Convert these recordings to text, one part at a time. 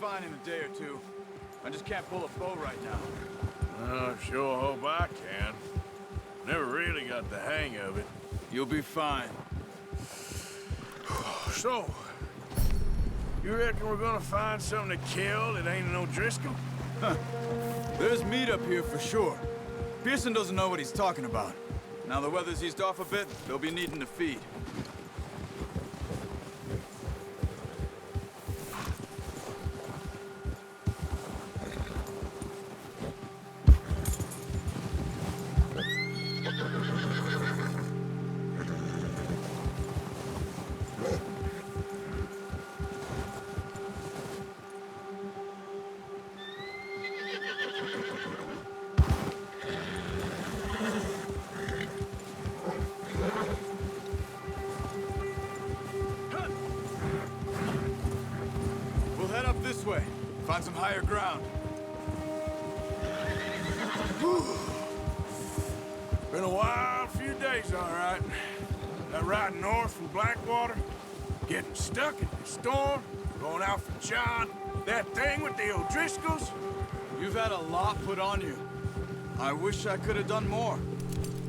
fine in a day or two. I just can't pull a bow right now. I sure hope I can. Never really got the hang of it. You'll be fine. So, you reckon we're gonna find something to kill that ain't no Driscoll? There's meat up here for sure. Pearson doesn't know what he's talking about. Now the weather's eased off a bit, they'll be needing to feed. We'll head up this way, find some higher ground. Been a wild few days, all right. That ride north from Blackwater, getting stuck in the storm, going out for John, that thing with the O'Driscolls. You've had a lot put on you. I wish I could have done more.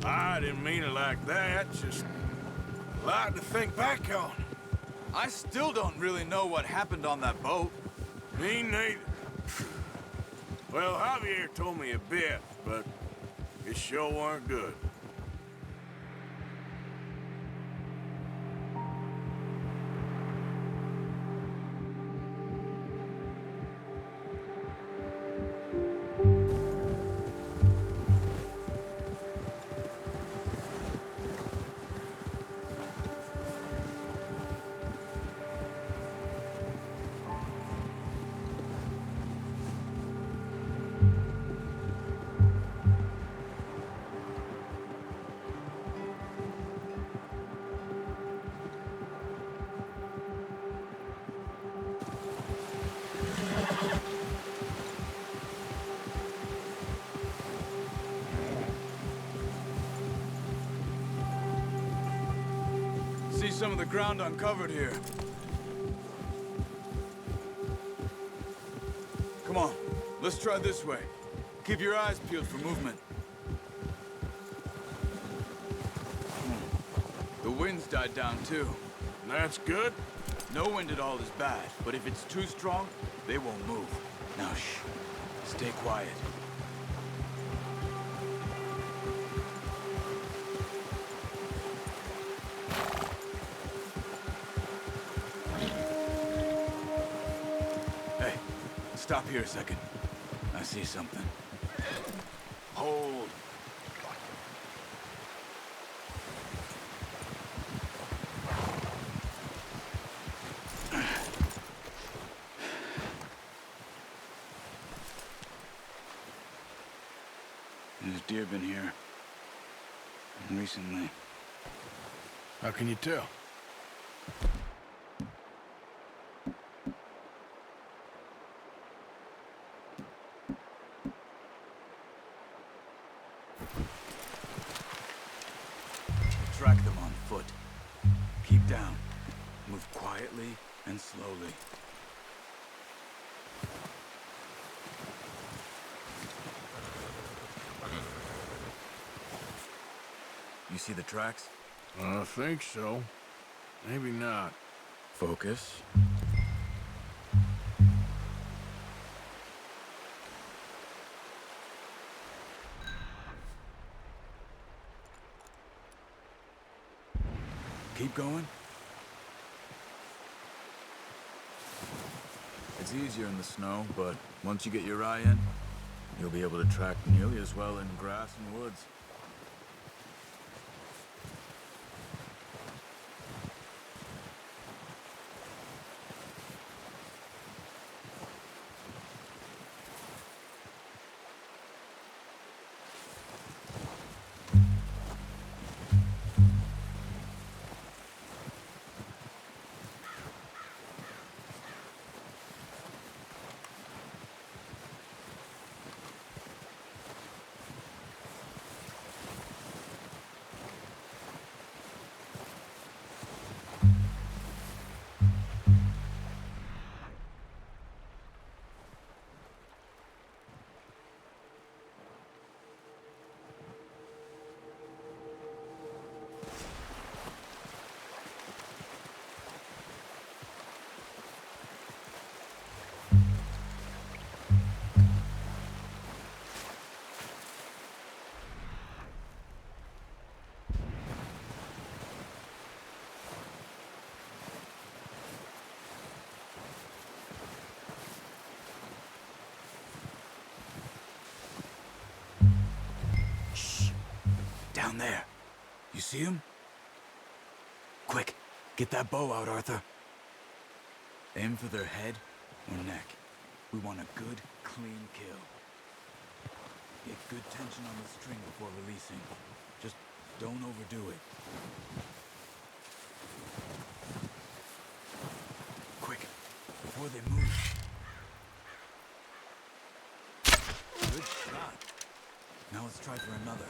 I didn't mean it like that, just a lot to think back on. I still don't really know what happened on that boat. Me neither. Well, Javier told me a bit, but it sure weren't good. See some of the ground uncovered here. Come on, let's try this way. Keep your eyes peeled for movement. The wind's died down too. That's good. No wind at all is bad, but if it's too strong, they won't move. Now shh, stay quiet. Hey, stop here a second. I see something. Hold. There's deer been here. Recently. How can you tell? Track them on foot. Keep down. Move quietly and slowly. You see the tracks? I think so. Maybe not. Focus. Keep going. It's easier in the snow, but once you get your eye in, you'll be able to track nearly as well in grass and woods. see him? Quick, get that bow out, Arthur. Aim for their head or neck. We want a good, clean kill. Get good tension on the string before releasing. Just don't overdo it. Quick, before they move. Good shot. Now let's try for another.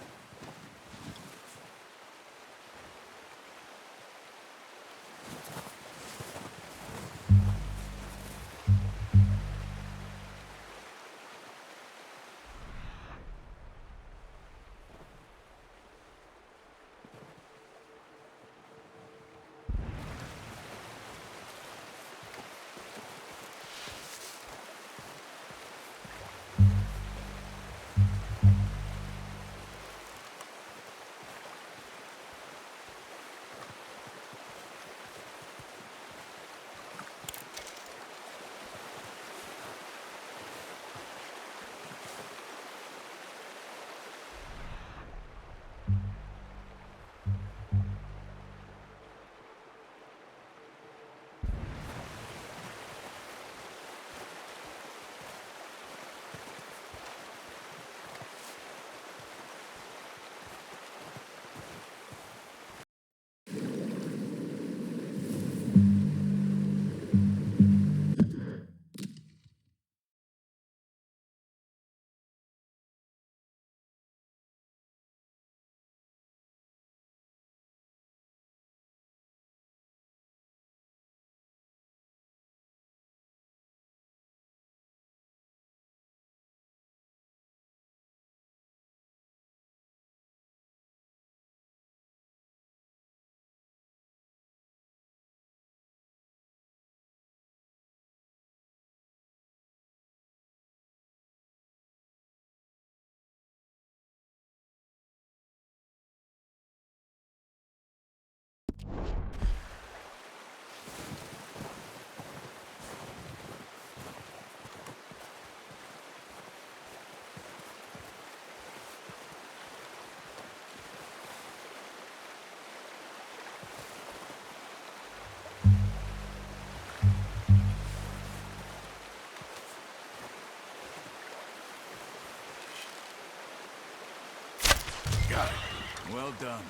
Got it. Well done.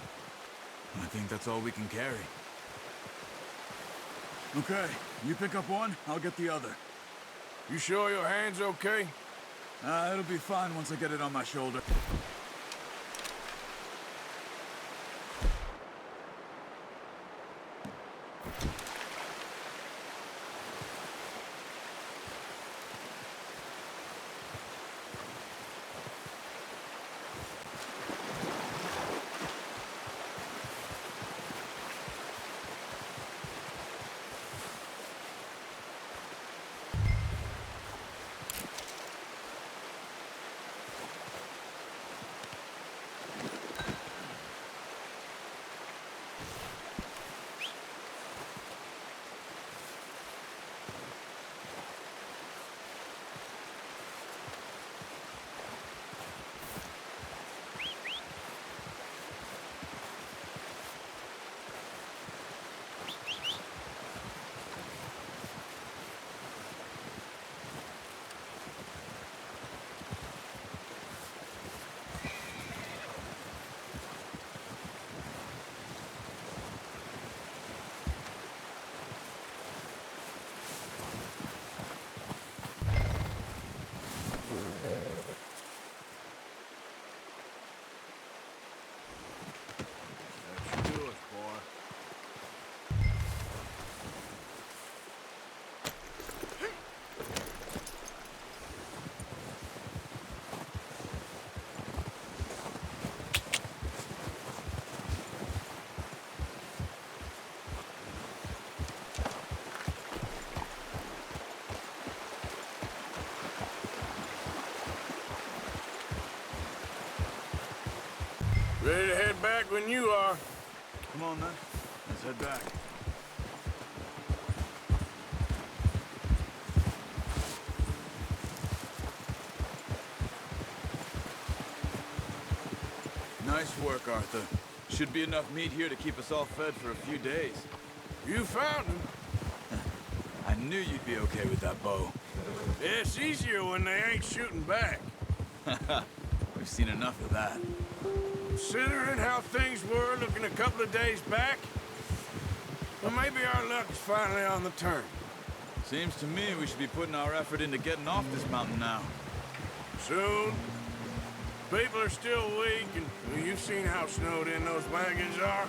I think that's all we can carry. Okay, you pick up one, I'll get the other. You sure your hand's okay? It'll be fine once I get it on my shoulder. That should do it, boy. Ready to head back when you are. Come on, then. Let's head back. Nice work, Arthur. Should be enough meat here to keep us all fed for a few days. You found him. I knew you'd be okay with that bow. It's easier when they ain't shooting back. We've seen enough of that. Considering how things were looking a couple of days back, well, maybe our luck's finally on the turn. Seems to me we should be putting our effort into getting off this mountain now. Soon. People are still weak, and well, you've seen how snowed in those wagons are.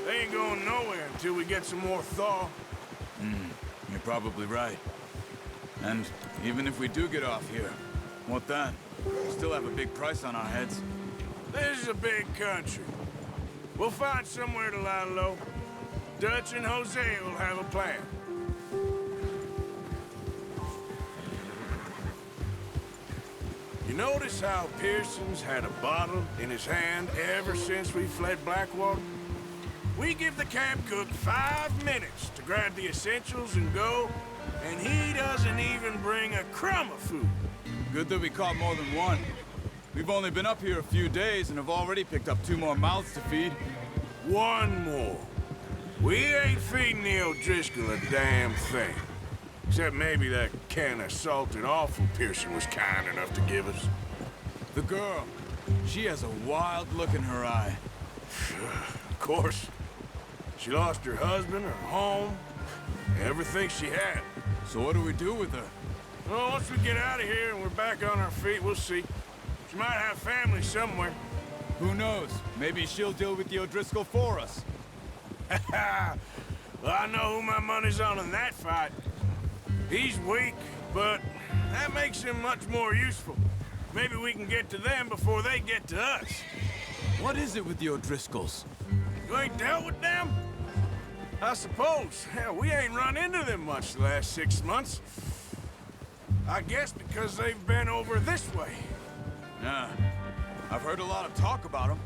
They ain't going nowhere until we get some more thaw. You're probably right. And even if we do get off here, what then? We still have a big price on our heads. This is a big country. We'll find somewhere to lie low. Dutch and Hosea will have a plan. You notice how Pearson's had a bottle in his hand ever since we fled Blackwater? We give the camp cook 5 minutes to grab the essentials and go, and he doesn't even bring a crumb of food. Good that we caught more than one. We've only been up here a few days and have already picked up 2 more mouths to feed. One more. We ain't feeding the O'Driscoll a damn thing. Except maybe that can of salted offal Pearson was kind enough to give us. The girl, she has a wild look in her eye. Of course. She lost her husband, her home, everything she had. So what do we do with her? Well, once we get out of here and we're back on our feet, we'll see. She might have family somewhere. Who knows? Maybe she'll deal with the O'Driscoll for us. Well, I know who my money's on in that fight. He's weak, but that makes him much more useful. Maybe we can get to them before they get to us. What is it with the O'Driscolls? You ain't dealt with them? I suppose. Hell, we ain't run into them much the last 6 months. I guess because they've been over this way. Yeah, I've heard a lot of talk about them.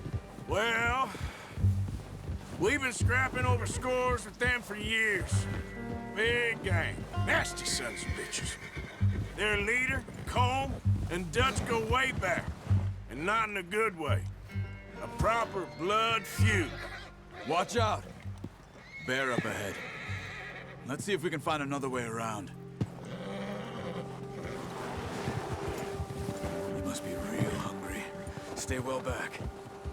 Well, we've been scrapping over scores with them for years. Big gang. Nasty sons of bitches. Their leader, Colm, and Dutch go way back. And not in a good way. A proper blood feud. Watch out! Bear up ahead. Let's see if we can find another way around. You must be real hungry. Stay well back.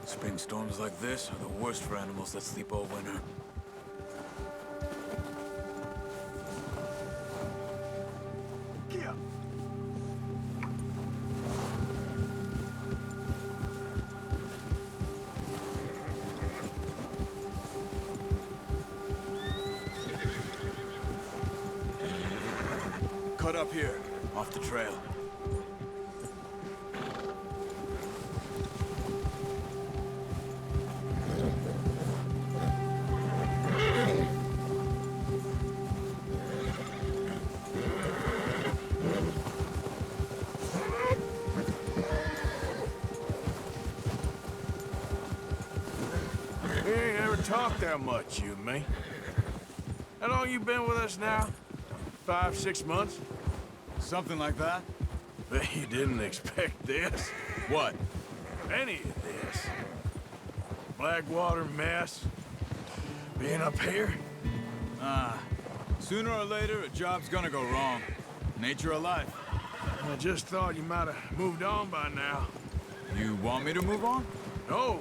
Spring storms like this are the worst for animals that sleep all winter. Cut up here, off the trail. We ain't ever talked that much, you and me. How long you been with us now? 5, 6 months? Something like that? Bet you didn't expect this. What? Any of this. Blackwater mess. Being up here. Sooner or later, a job's gonna go wrong. Nature of life. I just thought you might have moved on by now. You want me to move on? No,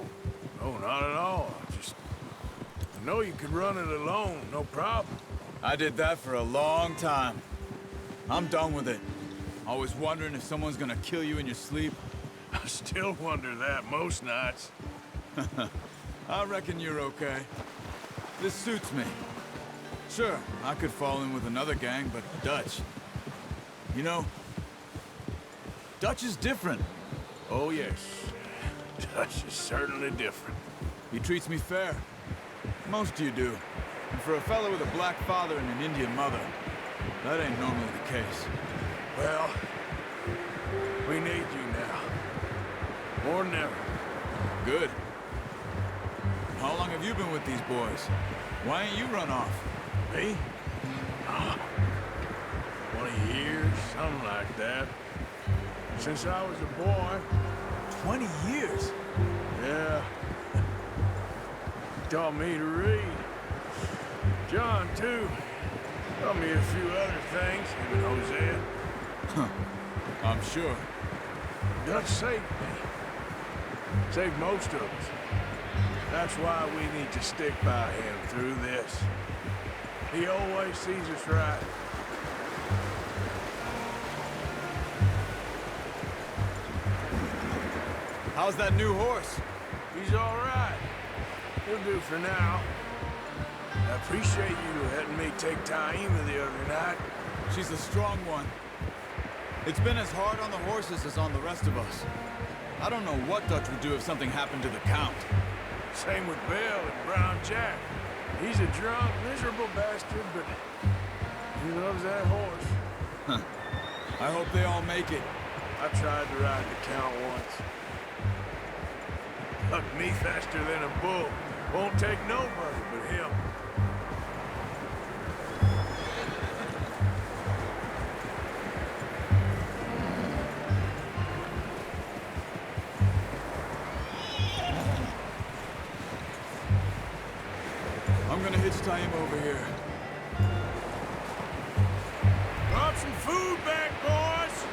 not at all. I know you could run it alone, no problem. I did that for a long time. I'm done with it. Always wondering if someone's gonna kill you in your sleep. I still wonder that most nights. I reckon you're okay. This suits me. Sure, I could fall in with another gang, but Dutch... You know, Dutch is different. Oh, yes. Dutch is certainly different. He treats me fair. Most of you do. And for a fellow with a black father and an Indian mother, that ain't normally the case. Well, we need you now. More than ever. Good. How long have you been with these boys? Why ain't you run off? Me? 20 years, something like that. Since I was a boy. 20 years? Yeah. taught me to read. John, too. Taught me a few other things, even Hosea. I'm sure. Dutch saved me. Saved most of us. That's why we need to stick by him through this. He always sees us right. How's that new horse? He's all right. He'll do for now. I appreciate you letting me take Taima the other night. She's a strong one. It's been as hard on the horses as on the rest of us. I don't know what Dutch would do if something happened to the Count. Same with Bill and Brown Jack. He's a drunk, miserable bastard, but he loves that horse. Huh. I hope they all make it. I tried to ride the Count once. Hucked me faster than a bull. Won't take nobody but him. I'm gonna hitch Taima over here. Brought some food back, boys!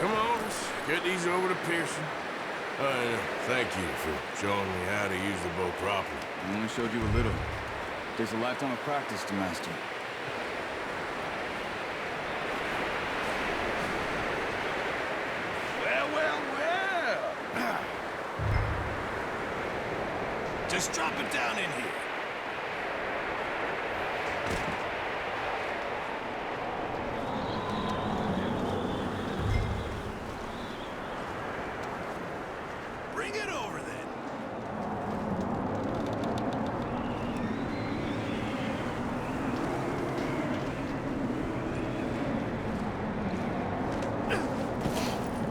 Come on, let's get these over to Pearson. Thank you for showing me how to use the bow properly. I only showed you a little. Takes a lifetime of practice to master. Well. Just drop it down in here. Bring it over then.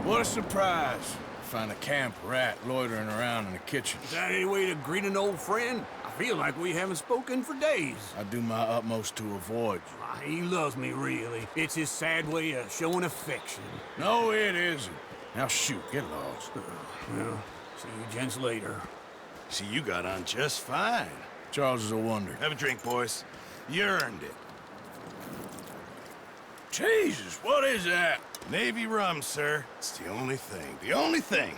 What a surprise. Find a camp rat loitering around in the kitchen. Is that any way to greet an old friend? I feel like we haven't spoken for days. I do my utmost to avoid you. He loves me, really. It's his sad way of showing affection. No, it isn't. Now shoot, get lost. Well, see you gents later. See, you got on just fine. Charles is a wonder. Have a drink, boys. You earned it. Jesus, what is that? Navy rum, sir. It's the only thing. The only thing.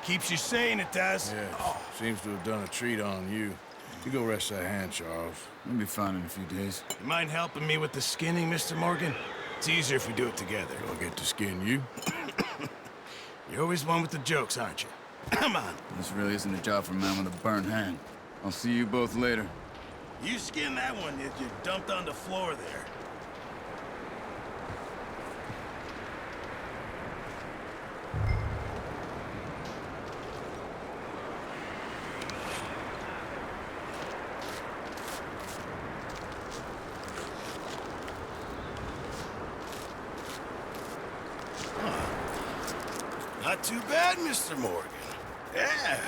Keeps you sane, it does. Yes, seems to have done a treat on you. You go rest that hand, Charles. We'll be fine in a few days. You mind helping me with the skinning, Mr. Morgan? It's easier if we do it together. I'll get to skin you. You're always one with the jokes, aren't you? Come on. This really isn't a job for a man with a burnt hand. I'll see you both later. You skin that one that you dumped on the floor there. Not too bad, Mr. Morgan. Yeah.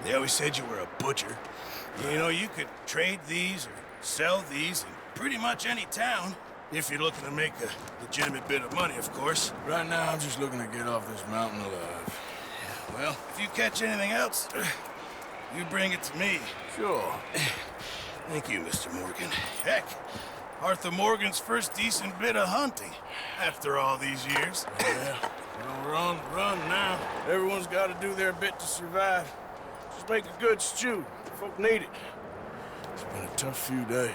They always said you were a butcher. You know, you could trade these or sell these in pretty much any town. If you're looking to make a legitimate bit of money, of course. Right now, I'm just looking to get off this mountain alive. Well, if you catch anything else, you bring it to me. Sure. Thank you, Mr. Morgan. Heck, Arthur Morgan's first decent bit of hunting after all these years. Yeah. Well, run now. Everyone's got to do their bit to survive. Just make a good stew. Folk need it. It's been a tough few days.